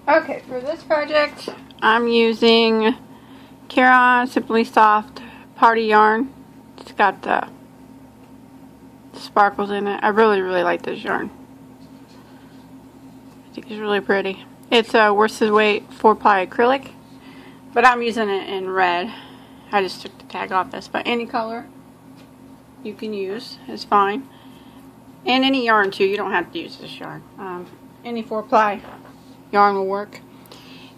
Okay, for this project, I'm using Caron Simply Soft Party Yarn. It's got the sparkles in it. I really like this yarn. I think it's really pretty. It's a worsted weight 4-ply acrylic, but I'm using it in red. I just took the tag off this, but any color you can use is fine. And any yarn too, you don't have to use this yarn. Any 4-ply yarn will work.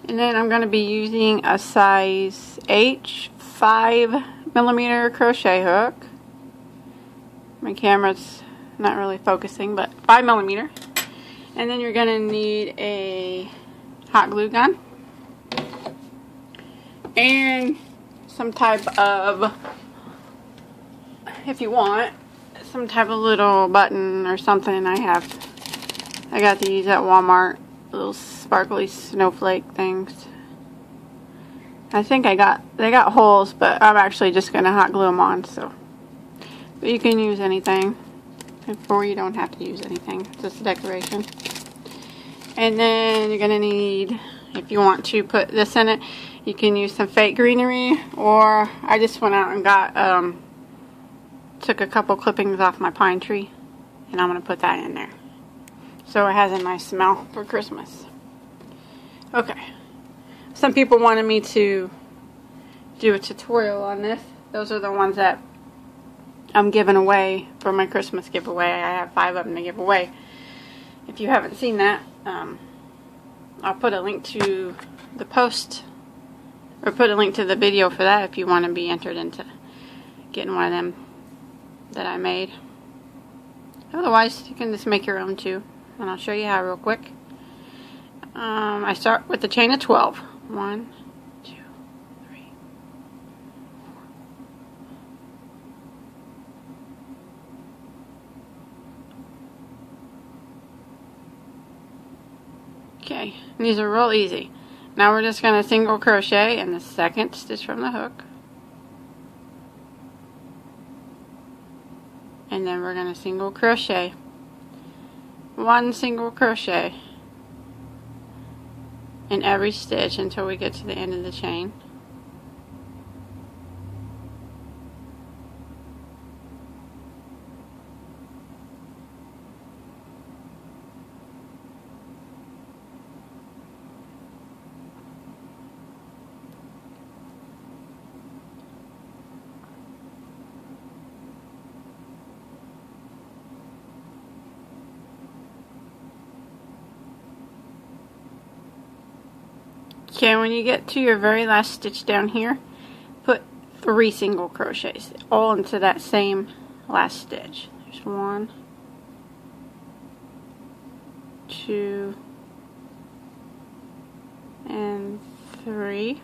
And then I'm going to be using a size H 5mm crochet hook. My camera's not really focusing, but 5mm. And then you're going to need a hot glue gun and some type of, if you want, some type of little button or something. I got these at Walmart, little sparkly snowflake things. I think they got holes, but I'm actually just going to hot glue them on. So, but you can use anything, or you don't have to use anything. It's just a decoration. And then you're going to need, if you want to put this in it, you can use some fake greenery, or I just went out and got, took a couple clippings off my pine tree, and I'm going to put that in there. So it has a nice smell for Christmas. Okay. Some people wanted me to do a tutorial on this. Those are the ones that I'm giving away for my Christmas giveaway. I have 5 of them to give away. If you haven't seen that, I'll put a link to the post, or put a link to the video for that if you want to be entered into getting one of them that I made. Otherwise, you can just make your own too, and I'll show you how real quick. I start with the chain of 12. 1, 2, 3, 4. Okay, these are real easy. Now we're just going to single crochet in the second stitch from the hook. And then we're going to single crochet. 1 single crochet in every stitch until we get to the end of the chain. Okay, when you get to your very last stitch down here, put 3 single crochets all into that same last stitch. There's 1, 2, and 3.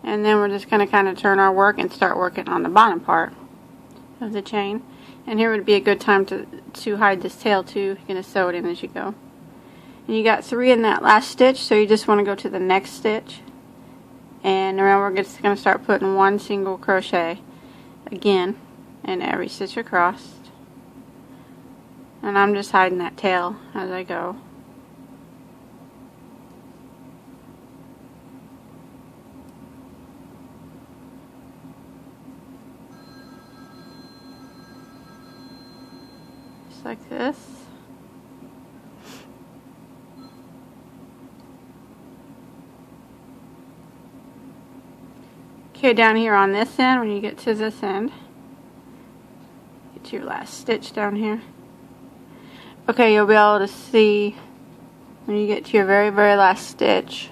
And then we're just going to kind of turn our work and start working on the bottom part of the chain. And here would be a good time to hide this tail too. You're going to sew it in as you go. And you got 3 in that last stitch, so you just want to go to the next stitch. And remember, we're just going to start putting 1 single crochet again in every stitch across. And I'm just hiding that tail as I go. Just like this. Okay, down here on this end, when you get to this end, get to your last stitch down here. Okay, you'll be able to see when you get to your very last stitch,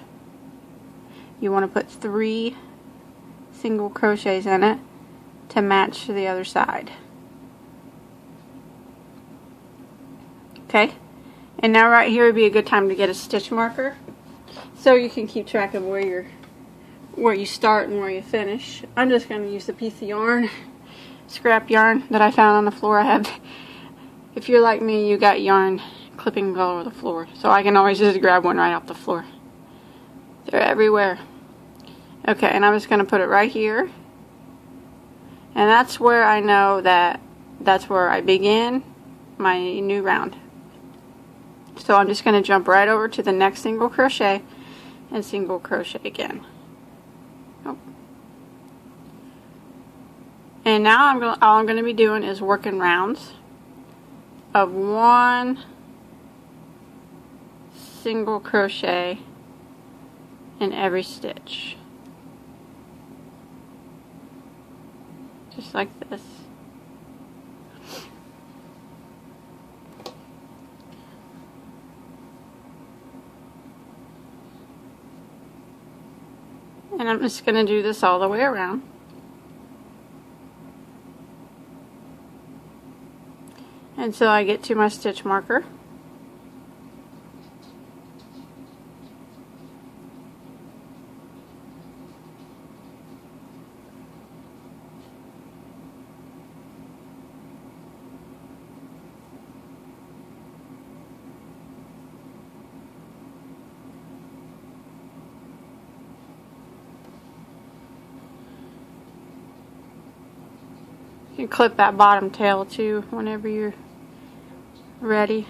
you want to put 3 single crochets in it to match to the other side. Okay, and now right here would be a good time to get a stitch marker so you can keep track of where you start and where you finish. I'm just going to use a piece of yarn, scrap yarn that I found on the floor. If you're like me, you got yarn clippings all over the floor, so I can always just grab one right off the floor. They're everywhere. Okay, and I'm just going to put it right here, and that's where I know that's where I begin my new round. So I'm just going to jump right over to the next single crochet and single crochet again. Oh. And now all I'm going to be doing is working rounds of 1 single crochet in every stitch, just like this. And I'm just going to do this all the way around. Until I get to my stitch marker. You can clip that bottom tail too whenever you're ready.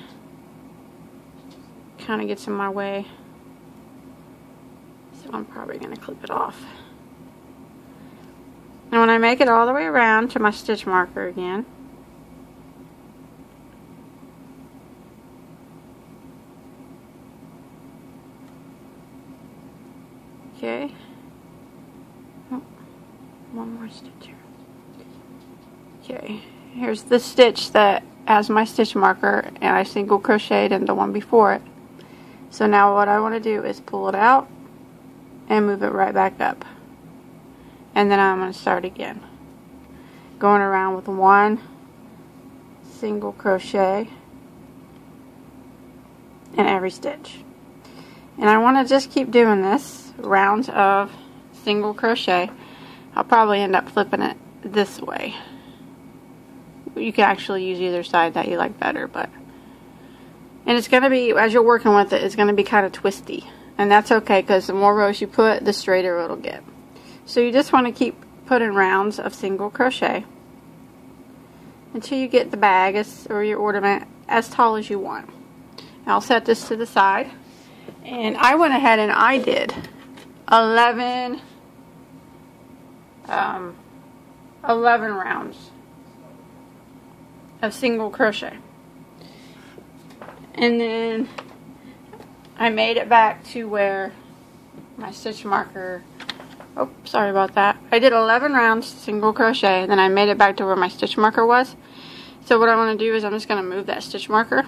Kind of gets in my way, so I'm probably going to clip it off. And when I make it all the way around to my stitch marker again, okay, oh, one more stitch here. Okay, here's the stitch that has my stitch marker, and I single crocheted in the one before it. So now what I want to do is pull it out and move it right back up. And then I'm going to start again. Going around with 1 single crochet in every stitch. And I want to just keep doing this, rounds of single crochet. I'll probably end up flipping it this way. You can actually use either side that you like better, and it's going to be, as you're working with it, it's going to be kind of twisty, and that's okay, because the more rows you put, the straighter it'll get. So you just want to keep putting rounds of single crochet until you get the bag or your ornament as tall as you want. I'll set this to the side, and I went ahead and I did 11 rounds of single crochet, and then I made it back to where my stitch marker, oh sorry about that, I did 11 rounds single crochet, and then I made it back to where my stitch marker was. So what I want to do is I'm just going to move that stitch marker,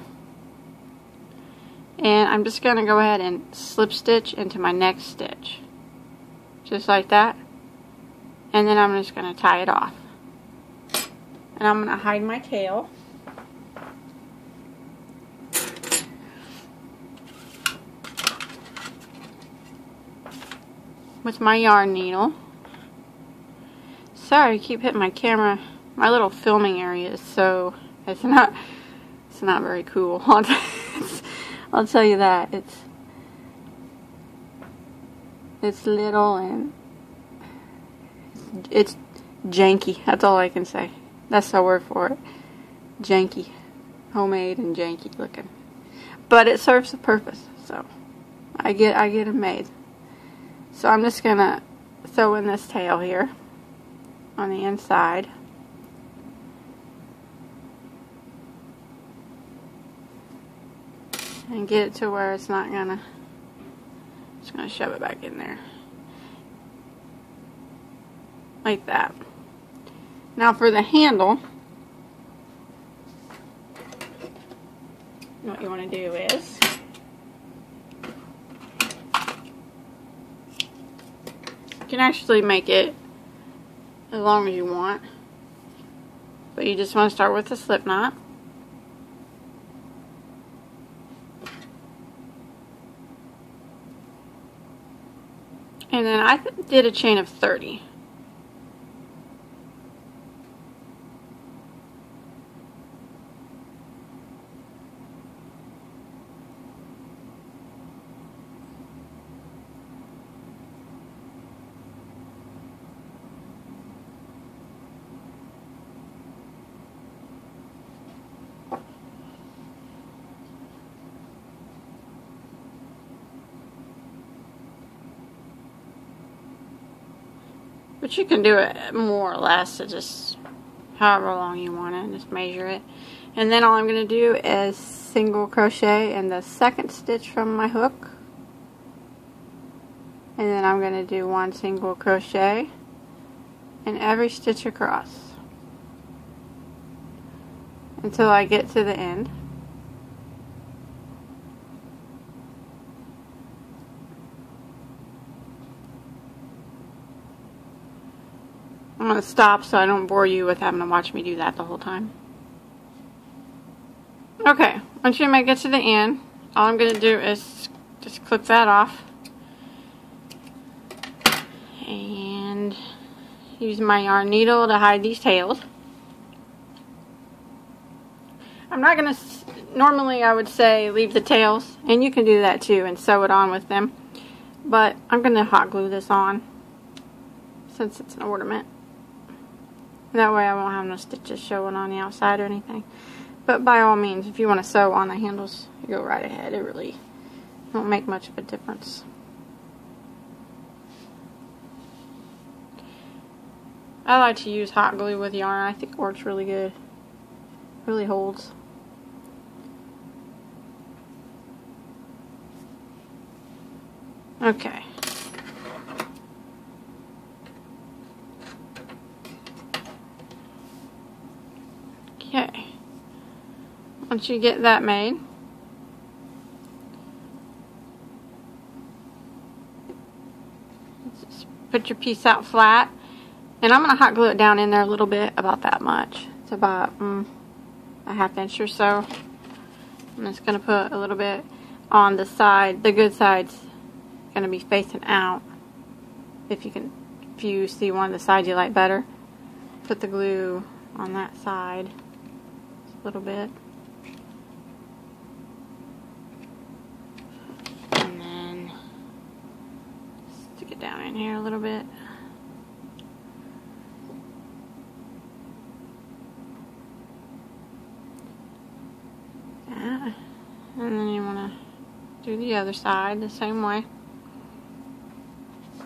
and I'm just going to go ahead and slip stitch into my next stitch, just like that, and then I'm just going to tie it off. And I'm going to hide my tail. With my yarn needle. Sorry, I keep hitting my camera. My little filming area is so, it's not very cool. I'll tell you that. It's little and it's janky. That's all I can say. That's the word for it. Janky. Homemade and janky looking. But it serves a purpose, so I get it made. So I'm just gonna throw in this tail here on the inside. And get it to where it's not gonna, just gonna shove it back in there. Like that. Now for the handle, what you want to do is you can actually make it as long as you want, but you just want to start with a slip knot. And then I did a chain of 30. But you can do it more or less, so just however long you want it, just measure it. And then all I'm going to do is single crochet in the second stitch from my hook. And then I'm going to do 1 single crochet in every stitch across until I get to the end. I'm going to stop so I don't bore you with having to watch me do that the whole time. Okay, once you make it to the end, all I'm going to do is just clip that off and use my yarn needle to hide these tails. I'm not going to, normally I would say leave the tails, and you can do that too and sew it on with them, but I'm going to hot glue this on since it's an ornament. That way I won't have no stitches showing on the outside or anything. But by all means, if you want to sew on the handles, you go right ahead. It really won't make much of a difference. I like to use hot glue with yarn. I think it works really good. Really holds. Okay. Okay. Once you get that made, just put your piece out flat, and I'm going to hot glue it down in there a little bit, about that much. It's about a ½ inch or so. I'm just going to put a little bit on the side. The good side's going to be facing out. If you see one of the sides you like better, put the glue on that side a little bit. And then stick it down in here a little bit. That. And then you want to do the other side the same way.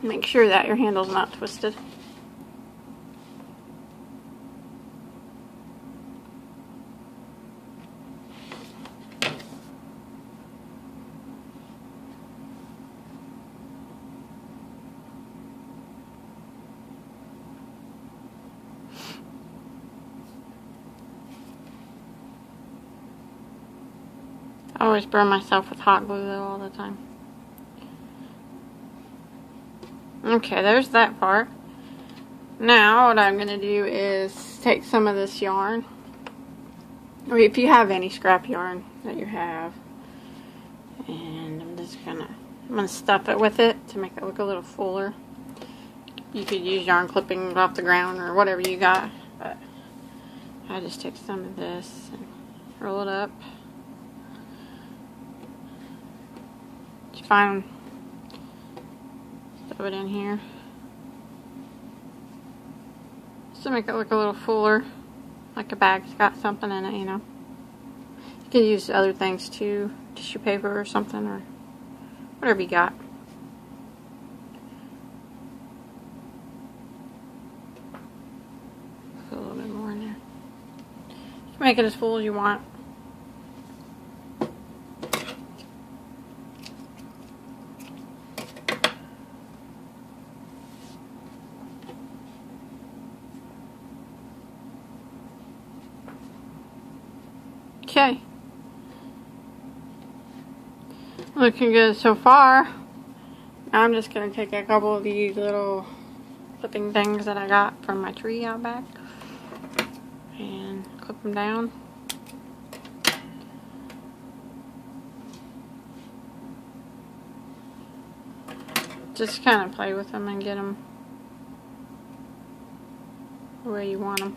Make sure that your handle's not twisted. I always burn myself with hot glue though all the time. Okay, there's that part. Now what I'm going to do is take some of this yarn, or if you have any scrap yarn that you have, and I'm going to stuff it with it to make it look a little fuller. You could use yarn clippings off the ground or whatever you got, but I just take some of this and roll it up. Find, throw it in here just to make it look a little fuller, like a bag's got something in it, you know. You can use other things too, tissue paper or something, or whatever you got. Put a little bit more in there. You can make it as full as you want. Okay, looking good so far. Now I'm just going to take a couple of these little clipping things that I got from my tree out back and clip them down. Just kind of play with them and get them the way you want them.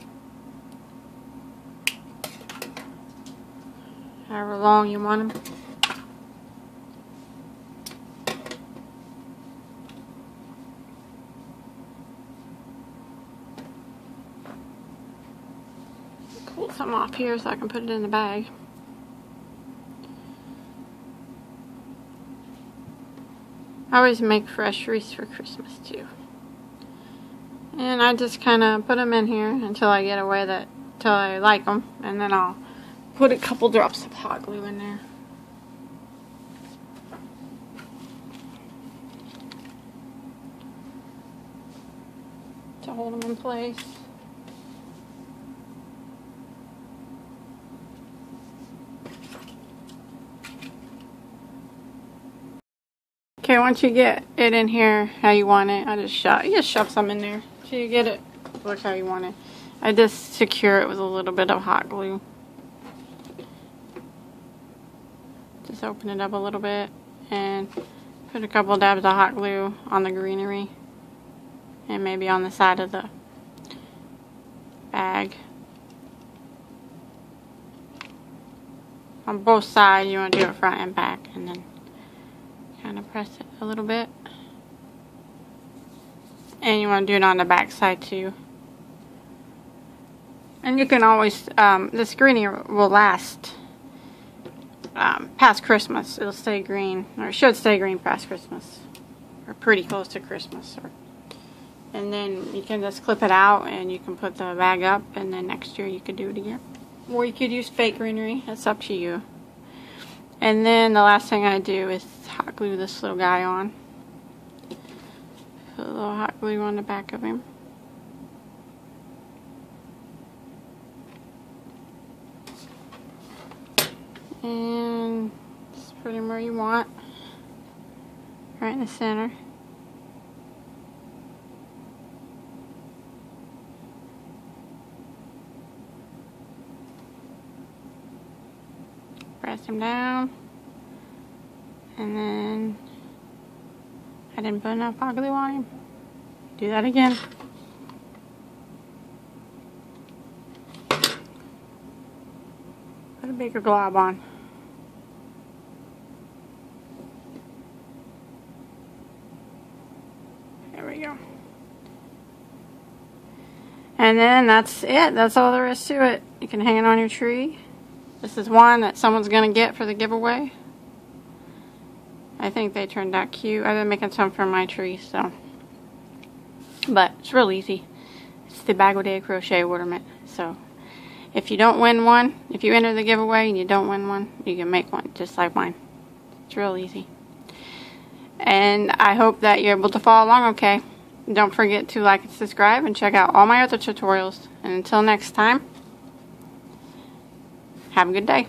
However long you want them. Pull some off here so I can put it in the bag. I always make fresh wreaths for Christmas too. And I just kind of put them in here until I get away that, till I like them, and then I'll put a couple drops of hot glue in there. To hold them in place. Okay, once you get it in here how you want it, you just shove some in there till you get it look how you want it. I just secure it with a little bit of hot glue. Just open it up a little bit and put a couple dabs of hot glue on the greenery and maybe on the side of the bag. On both sides, you want to do it front and back, and then kind of press it a little bit. And you want to do it on the back side too. And you can always, this greenery will last past Christmas. It'll stay green, or it should stay green past Christmas, or pretty close to Christmas. And then you can just clip it out and you can put the bag up, and then next year you could do it again. Or you could use fake greenery, that's up to you. And then the last thing I do is hot glue this little guy on. Put a little hot glue on the back of him. And just put him where you want. Right in the center. Press him down. And then I didn't put enough hot glue on him. Do that again. Put a bigger glob on. There we go. And then that's it. That's all there is to it. You can hang it on your tree. This is one that someone's going to get for the giveaway. I think they turned out cute. I've been making some for my tree, so. But it's real easy. It's the Bagoday Crochet Ornament. So if you don't win one, if you enter the giveaway and you don't win one, you can make one just like mine. It's real easy. And I hope that you're able to follow along okay. Don't forget to like and subscribe and check out all my other tutorials. And until next time, have a good day.